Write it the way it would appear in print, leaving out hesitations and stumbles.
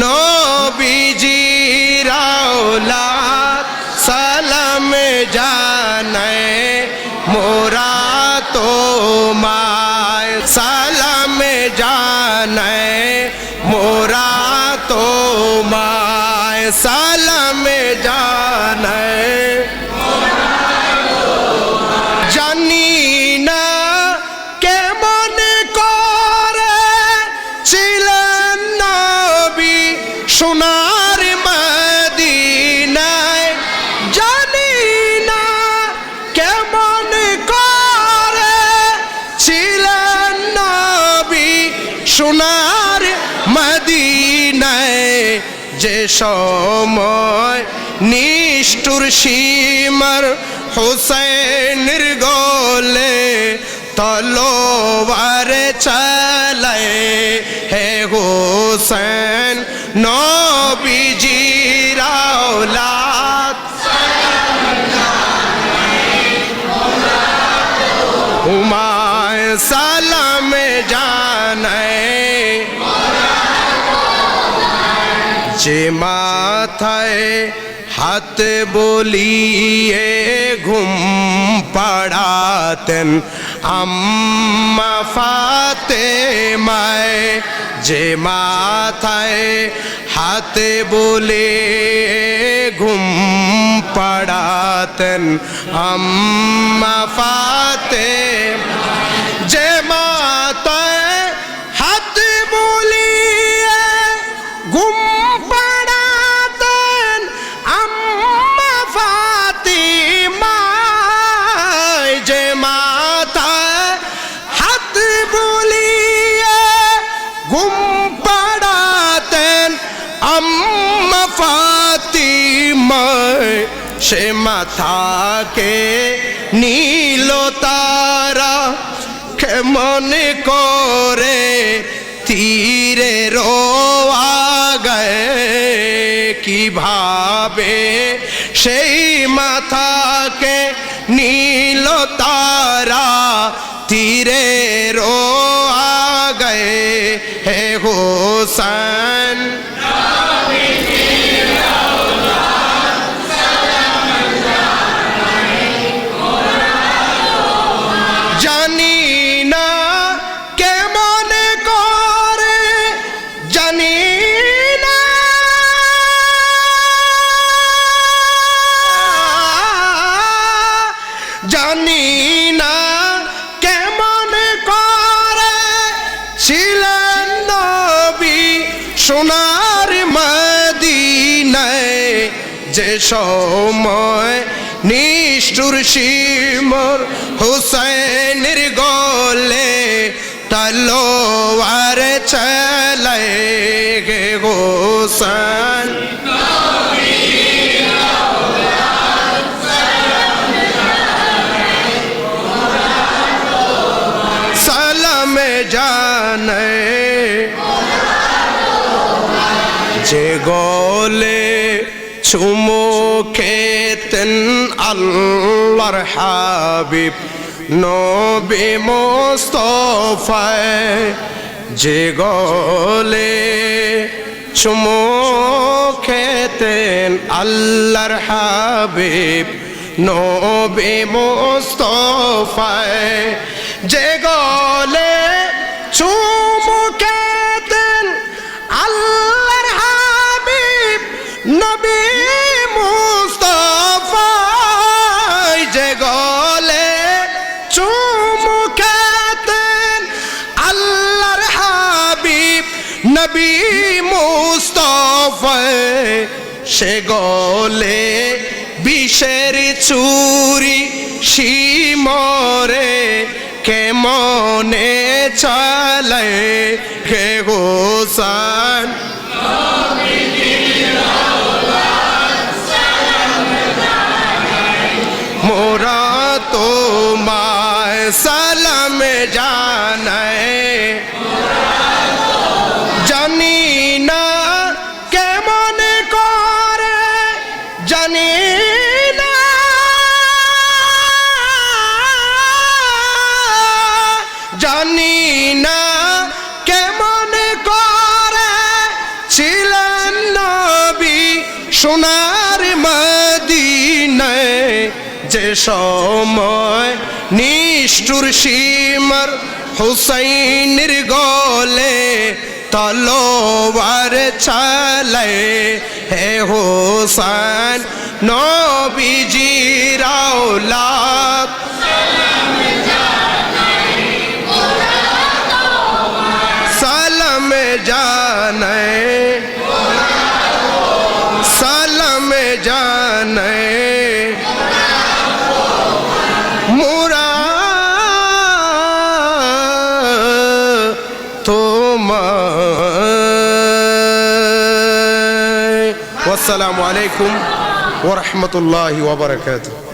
নবীজির আওলাদ সালাম জানাই মোরা তোমায় সালাম জানাই মোরা তোমায় সালাম জানাই জানি না কেমন করে ছিলেন নবী সোনার মদিনায় জানি না কেমন করে ছিলেন নবী সোনার মদিনায় যে সময় নিষ্ঠুর সীমার হুসাইনের গলে তলোয়ার চালায় হে হুসैन নবীজির আওলাদ হুমায় সালাম জানাই যে মাথায় হাত বলিয়ে ঘুম পাড়াতেন আম্মা ফাতেমায় যে মাথায় হাত বলে ঘুম পাড়াতেন আম্মা ফাতেমা যে মাথায় হাত বলিয়ে ঘুম পাড়াতেন আম্মা ফাতেমা যে মাথায় হাত বলিয়ে ঘুম পাড়াতেন আম্মা ফাতেমা সে মাথাকে নীল তারা কেমন করে তীরে রোয়া গয়ে কিভাবে সেই মাথাকে নীল তারা তীরে রোয়া গয়ে হে হুসैन জানি না কেমন করে জানি না জানি না কেমন করে ছিলেন নবী সোনার মদিনায় যে সময় নিষ্ঠুর সীমর হুসাইনের গলে তলোয়ার চালায় গে হুসैन সালাম জানাই যে গলে চুমু খেতেন আল্লাহর হাবিব নবী মুস্তাফায় যে গলে চুমু খেতেন আল্লাহর হাবিব নবী মুস্তাফায় যে গলে চুমু খেতেন আল্লাহর হাবিব নবী মুস্তাফায় যে গলে চুমু খেতেন আল্লাহর হাবিব নবী মুস্তাফায় সে গলে বিষের চুরি শিমরে কেমনে চালায় হে হুসैन মোরা তোমায় সালাম জানাই জানি না কেমন করে জানি না জানি না কেমন করে ছিল সোনার মদিনায় যে সময় নিষ্ঠুর সীমার হুসাইনের গলে তলোয়ার চালায় হে হোসেন নবীজির আওলাদ সালাম জানায় সালাম জানায় মোরা তোমায়। আসসালামু আলাইকুম ওয়া রাহমাতুল্লাহি ওয়া বারাকাতুহু।